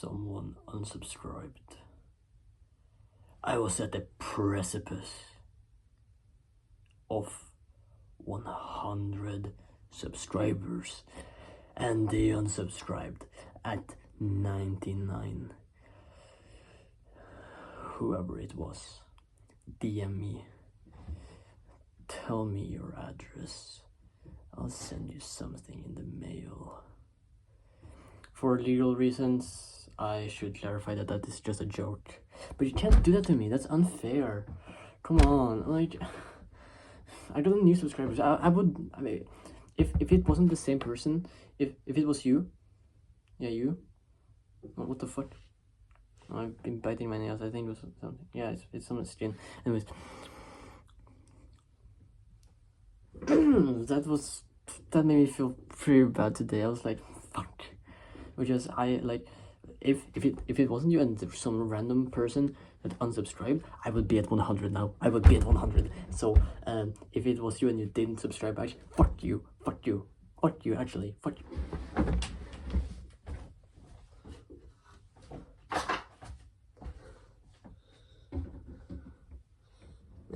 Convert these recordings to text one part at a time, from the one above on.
someone unsubscribed. I was at the precipice of 100 subscribers, and they unsubscribed at 99. Whoever it was, DM me. Tell me your address. I'll send you something in the mail. For legal reasons, I should clarify that that is just a joke. But you can't do that to me. That's unfair. Come on, like, I got new subscribers. I mean, if it wasn't the same person, if it was you, yeah, you. What the fuck? I've been biting my nails. I think it was something. Yeah, it's someone's skin. Anyways, that made me feel pretty bad today. I was like, fuck. Because I like, if it wasn't you and there was some random person that unsubscribed, I would be at 100 now. I would be at 100. So if it was you and you didn't subscribe, actually, fuck you, actually, fuck you.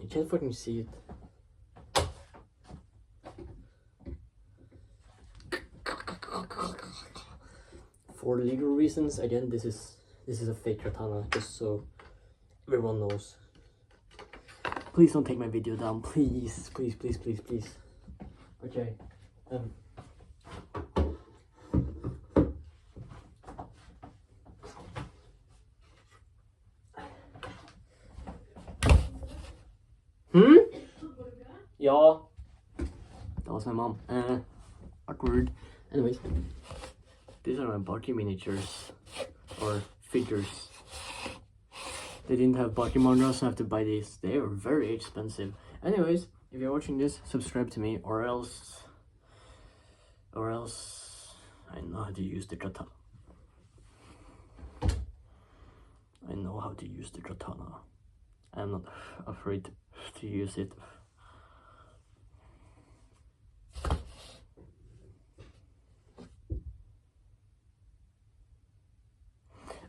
You can't fucking see it. For legal reasons, again, this is a fake katana, just so everyone knows. Please don't take my video down, please. Okay. Yeah. That was my mom. Awkward. Anyways. These are my Baki miniatures, or figures. They didn't have Baki mangas, so I have to buy these. They are very expensive. Anyways, if you're watching this, subscribe to me, or else I know how to use the katana. I know how to use the katana. I'm not afraid to use it.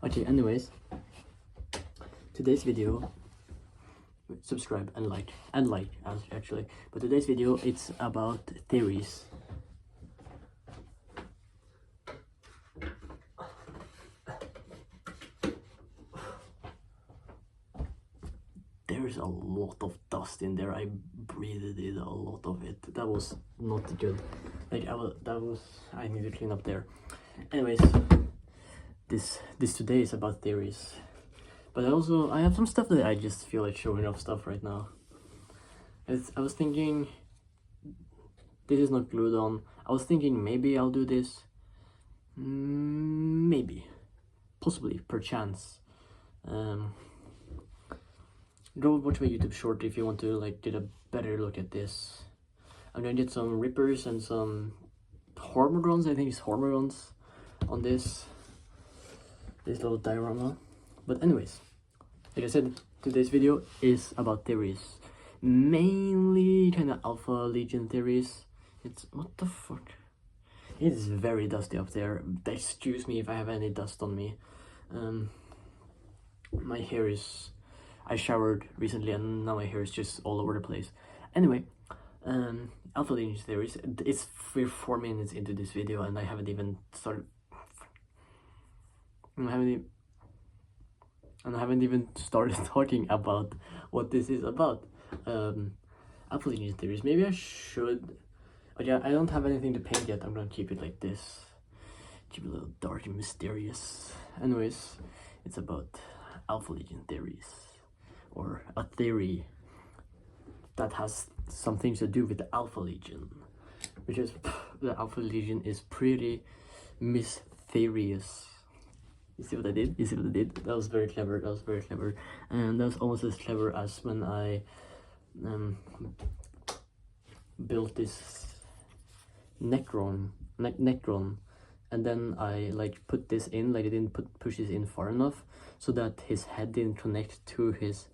Okay, anyways, today's video, subscribe and like actually, but today's video, it's about theories. There's a lot of dust in there. I breathed in a lot of it. That was not good. Like, I need to clean up there. Anyways, this today is about theories, but I have some stuff that I just feel like showing off stuff right now. I was thinking, this is not glued on. I was thinking maybe I'll do this, maybe, possibly, perchance. Go watch my YouTube short if you want to like get a better look at this. I'm gonna get some rippers and some hormigons. I think it's hormigons on this little diorama. But anyways, like I said, today's video is about theories, mainly kind of Alpha Legion theories. It's what the fuck, it's very dusty up there. Excuse me if I have any dust on me. My hair is, I showered recently and now my hair is just all over the place. Anyway, Alpha Legion theories. We're 4 minutes into this video and I haven't even started. I haven't even started talking about what this is about. Alpha Legion theories. Maybe I should. Okay, I don't have anything to paint yet. I'm gonna keep it like this. Keep it a little dark and mysterious. Anyways, it's about Alpha Legion theories, or a theory that has something to do with the Alpha Legion, which is the Alpha Legion is pretty mysterious. You see what I did? That was very clever. And that was almost as clever as when I built this Necron, and then I like put this in, like I didn't push this in far enough so that his head didn't connect to his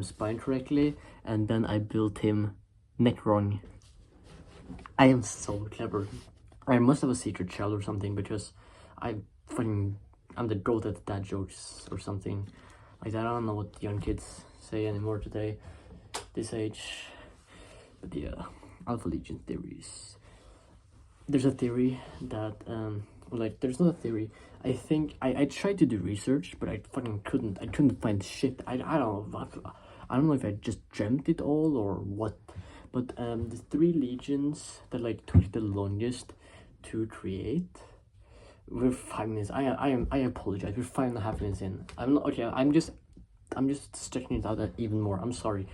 spine correctly, and then I built him Necron. I am so clever. I must have a secret shell or something, because I fucking I'm the goat at dad jokes or something like that. I don't know what young kids say anymore today, this age. But yeah, Alpha Legion theories. There's a theory that like there's not a theory. I think I tried to do research, but I fucking couldn't. I couldn't find shit. I don't know. I don't know if I just dreamt it all or what. But the 3 legions that like took the longest to create. We're 5 minutes. I apologize. We're 5.5 minutes in. I'm not okay. I'm just stretching it out even more. I'm sorry.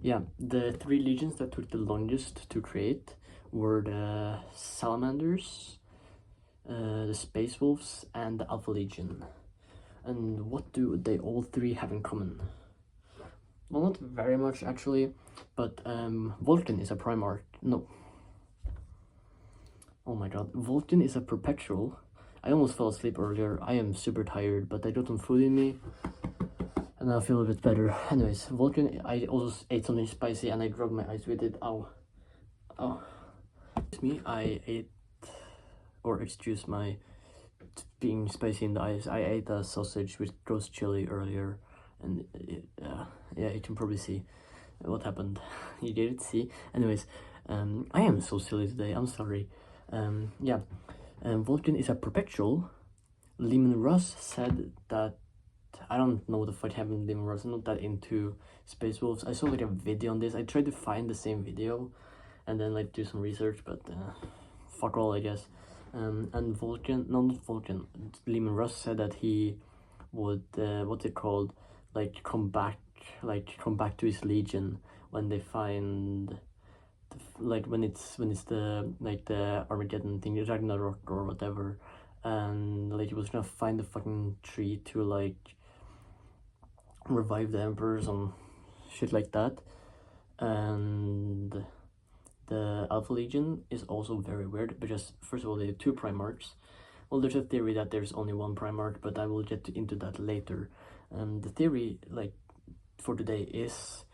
Yeah, the 3 legions that took the longest to create were the salamanders, the space wolves, and the Alpha Legion. And what do they all 3 have in common? Well, not very much actually, but Vulcan is a Primarch. No. Oh my god, Vulcan is a perpetual. I almost fell asleep earlier. I am super tired, but I got some food in me, and now I feel a bit better. Anyways, Vulcan, I also ate something spicy and I rubbed my eyes with it. Ow. Oh. Excuse me, I ate, or excuse my being spicy in the eyes. I ate a sausage with ghost chili earlier, and yeah, you can probably see what happened. You didn't see? Anyways, I am so silly today. I'm sorry. Yeah, Vulcan is a perpetual. Lehman Russ said that. I don't know what the fuck happened to Lehman Russ. I'm not that into Space Wolves. I saw like a video on this. I tried to find the same video and then like do some research, but fuck all, I guess. And Vulcan, no, not Vulcan, Lehman Russ said that he would what's it called, like come back to his legion when they find like when it's the like the Armageddon thing, the Ragnarok or whatever, and like he was gonna find the fucking tree to like revive the emperors and shit like that. And the Alpha Legion is also very weird because first of all they have 2 Primarchs. Well, there's a theory that there's only 1 Primarch, but I will get into that later. The theory like for today is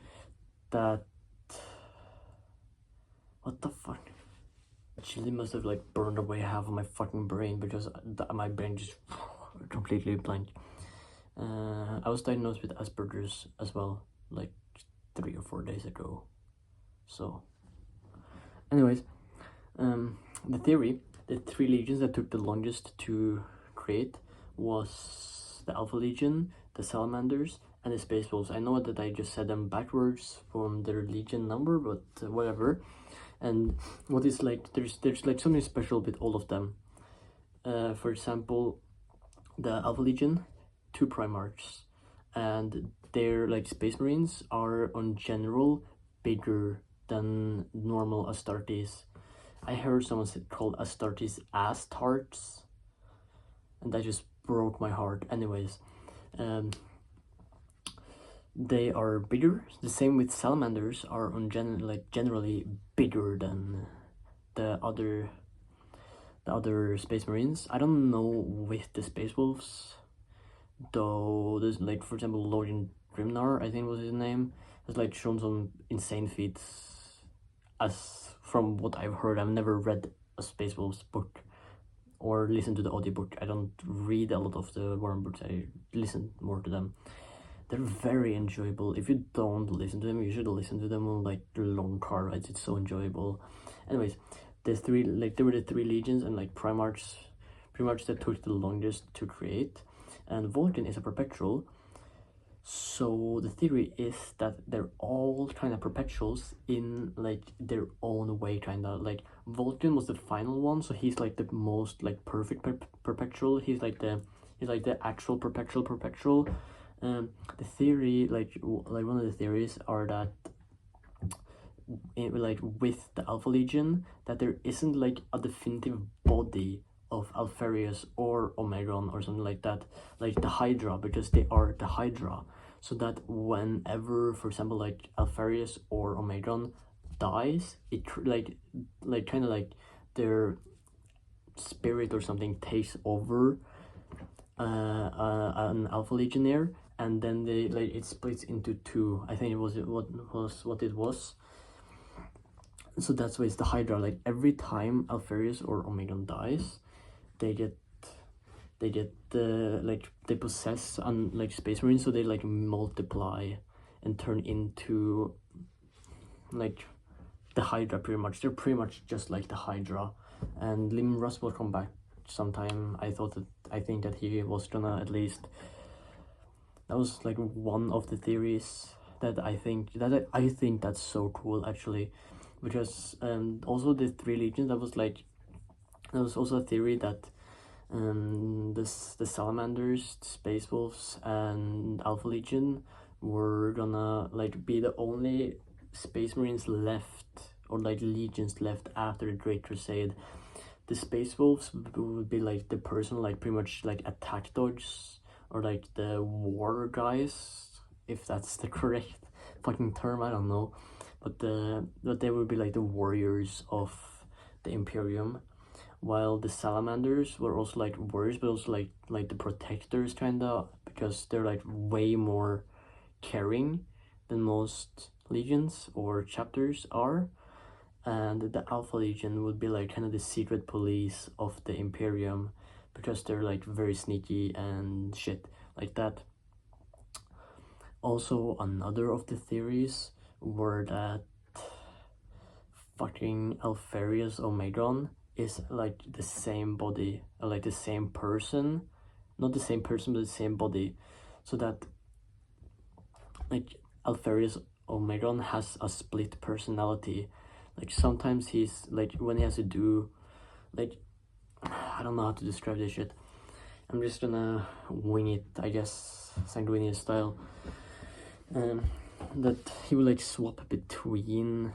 that what the fuck? Chili must have like burned away half of my fucking brain because my brain just completely blank. I was diagnosed with Asperger's as well, like 3 or 4 days ago. So, anyways, the theory, the 3 legions that took the longest to create was the Alpha Legion, the Salamanders, and the Space Wolves. I know that I just said them backwards from their legion number, but whatever. And what is like, there's like something special with all of them. For example, the Alpha Legion, 2 Primarchs, and their like Space Marines are on general bigger than normal Astartes. I heard someone said called Astartes ass tarts, and that just broke my heart. Anyways, they are bigger. The same with salamanders are on generally bigger than the other Space Marines. I don't know with the Space Wolves, though. There's like, for example, Lord Grimnar, I think was his name, has like shown some insane feats. As from what I've heard, I've never read a Space Wolves book or listened to the audiobook. I don't read a lot of the Warren books. I listen more to them. They're very enjoyable. If you don't listen to them, you should listen to them on like long car rides. It's so enjoyable. Anyways, there were the 3 legions and like Primarchs that took the longest to create, and Vulcan is a perpetual. So the theory is that they're all kind of perpetuals in like their own way, kind of. Like Vulcan was the final one, so he's like the most like perfect perpetual. He's like the actual perpetual. The theory, like one of the theories are that like with the Alpha Legion, that there isn't like a definitive body of Alpharius or Omegron or something like that, like the Hydra, because they are the Hydra. So that whenever, for example, like Alpharius or Omegron dies, it like kind of like their spirit or something takes over an Alpha Legionnaire, and then they like it splits into 2. I think it was what it was. So that's why it's the Hydra. Like every time Alpharius or Omegron dies, they get they get like they possess like space marines, so they like multiply and turn into like the Hydra pretty much. They're pretty much just like the Hydra. And Lim Russ will come back sometime. I think that he was gonna at least, that was like one of the theories that I think that's so cool actually, because also the three legions, that was also a theory that the salamanders, the space wolves, and Alpha Legion were gonna like be the only space marines left, or like legions left after the Great Crusade. The space wolves would be like the person like pretty much like attack dogs, or like the war guys, if that's the correct fucking term, I don't know, but they would be like the warriors of the Imperium, while the salamanders were also like warriors, but also like the protectors kinda, because they're like way more caring than most legions or chapters are. And the Alpha Legion would be like kind of the secret police of the Imperium, because they're like very sneaky and shit like that. Also, another of the theories were that fucking Alfarius Omegron is like the same body, or like the same person, not the same person but the same body, so that like Alfarius Omegron has a split personality. Like sometimes he's like, when he has to do like, I don't know how to describe this shit, I'm just gonna wing it, I guess, sanguineous style, that he will like swap between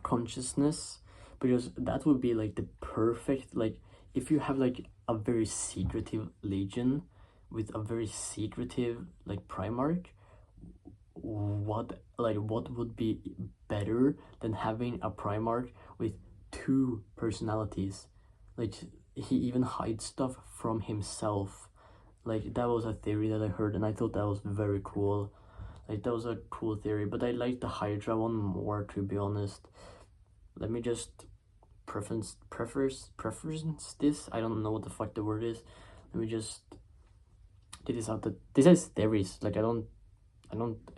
consciousness, because that would be like the perfect, like if you have like a very secretive legion with a very secretive like Primarch, what would be better than having a Primarch with two personalities? Like he even hides stuff from himself. Like that was a theory that I heard, and I thought that was very cool. Like that was a cool theory, but I like the Hydra one more, to be honest. Let me just preference this, I don't know what the fuck the word is. Let me just get this out. This is theories, like I don't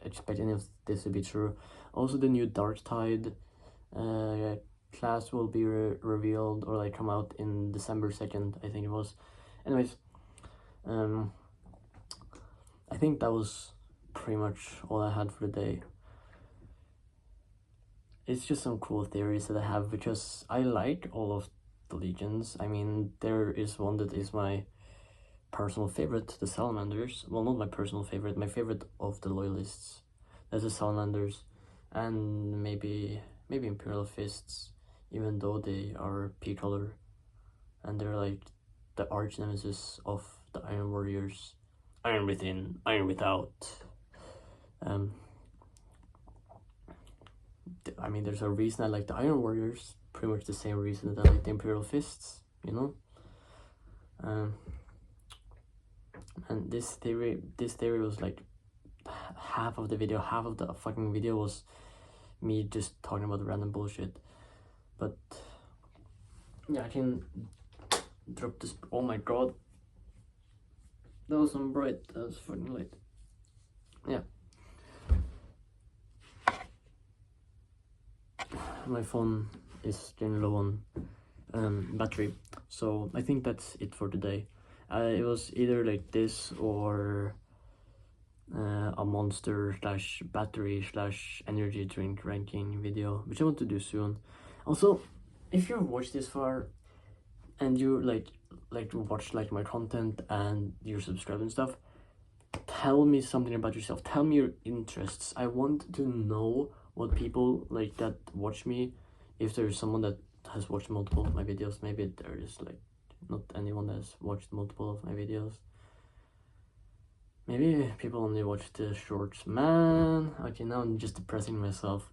expect any of this to be true. Also, the new Dark Tide class will be revealed, or like come out in December 2nd, I think it was. Anyways, I think that was pretty much all I had for the day. It's just some cool theories that I have, because I like all of the legions. I mean, there is one that is my personal favorite, the salamanders. Well, not my personal favorite, my favorite of the loyalists. That's the salamanders, and maybe Imperial Fists, even though they are pea color, and they're like the arch nemesis of the Iron Warriors. Iron within, iron without. I mean, there's a reason I like the Iron Warriors, pretty much the same reason that I like the Imperial Fists, you know? And this theory was like half of the fucking video was me just talking about random bullshit. But yeah, I can drop this. Oh my god, that was so bright, that was fucking late. Yeah, my phone is getting low on battery, so I think that's it for today. It was either like this or a monster / battery / energy drink ranking video, which I want to do soon. Also, if you've watched this far and you like to watch like my content and you're subscribed and stuff, tell me something about yourself. Tell me your interests. I want to know what people like that watch me. If there's someone that has watched multiple of my videos, maybe there is like not anyone that has watched multiple of my videos. Maybe people only watch the shorts. Man, okay, now I'm just depressing myself.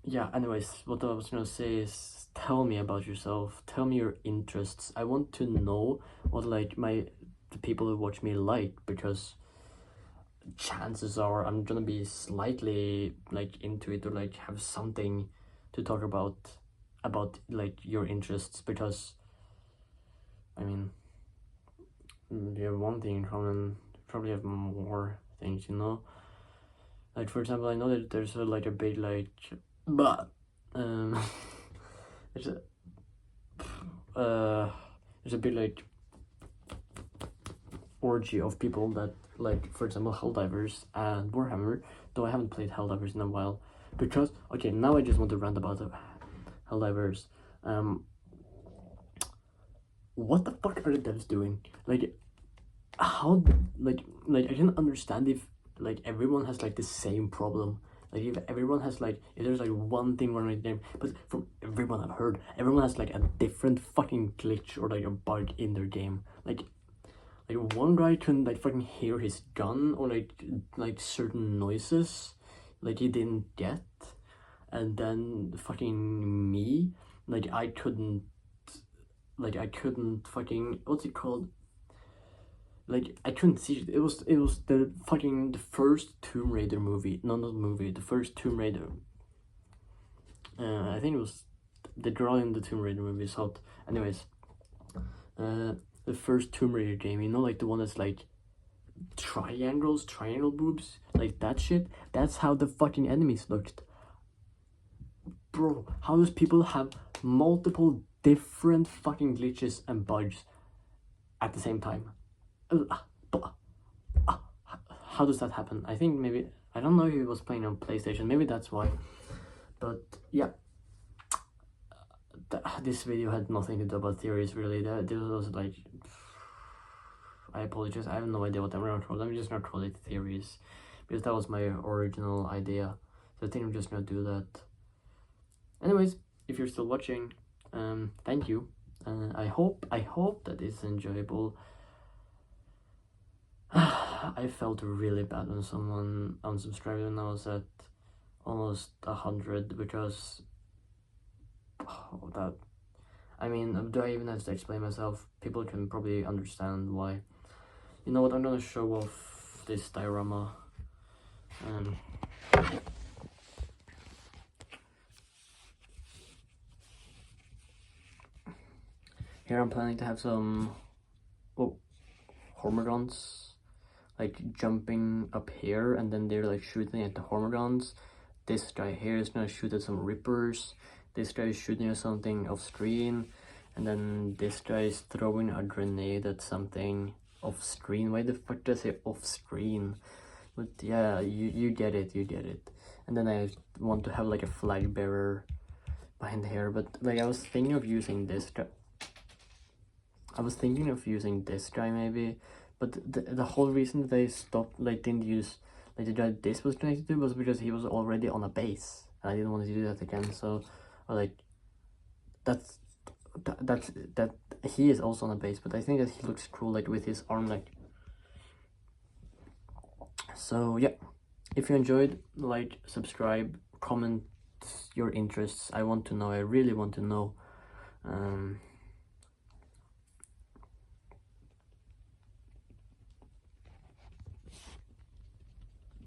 Yeah, anyways, what I was gonna say is, tell me about yourself. Tell me your interests. I want to know what like the people who watch me like, because chances are I'm gonna be slightly like into it, or like have something to talk about like your interests, because I mean, you have one thing in common, you probably have more things, you know? Like, for example, I know that there's like a big, like, but, there's a, there's a big, like, orgy of people that, like, for example, Helldivers and Warhammer, though I haven't played Helldivers in a while, because, okay, now I just want to rant about the Helldivers. What the fuck are the devs doing? Like, how, like I can understand if, like, everyone has, like, the same problem. Like, if everyone has, like, if there's, like, one thing wrong with the game, but from everyone I've heard, everyone has, like, a different fucking glitch or, like, a bug in their game. Like one guy couldn't, like, fucking hear his gun, or, like certain noises, like, he didn't get. And then fucking me, like, I couldn't fucking, what's it called? Like, I couldn't see it. It was the first Tomb Raider movie. No, not movie. The first Tomb Raider. I think it was the girl in the Tomb Raider movie is hot. Anyways, the first Tomb Raider game. You know, like the one that's like triangle boobs, like that shit. That's how the fucking enemies looked. Bro, how does people have multiple different fucking glitches and bugs at the same time? How does that happen? I think maybe, I don't know if he was playing on PlayStation, maybe that's why. But yeah, this video had nothing to do about theories, really. This was like, I apologize, I have no idea what I'm gonna call them. I'm just gonna call it theories, because that was my original idea. So I think I'm just gonna do that. Anyways, if you're still watching, thank you. I hope that it's enjoyable. I felt really bad when someone unsubscribed when I was at almost 100, because that, I mean, do I even have to explain myself? People can probably understand why. You know what, I'm gonna show off this diorama. Here I'm planning to have some hormigons, like jumping up here, and then they're like shooting at the hormigons. This guy here is gonna shoot at some rippers. This guy is shooting at something off screen, and then this guy is throwing a grenade at something off screen. Why the fuck did I say off screen? But yeah, you get it, And then I want to have like a flag bearer behind here, but like I was thinking of using this guy. Maybe, but the whole reason they stopped, like, didn't use, like, the guy this was connected to was because he was already on a base, and I didn't want to do that again. So, like, that he is also on a base, but I think that he looks cool, like, with his arm, like. So yeah, if you enjoyed, like, subscribe, comment your interests. I want to know. I really want to know.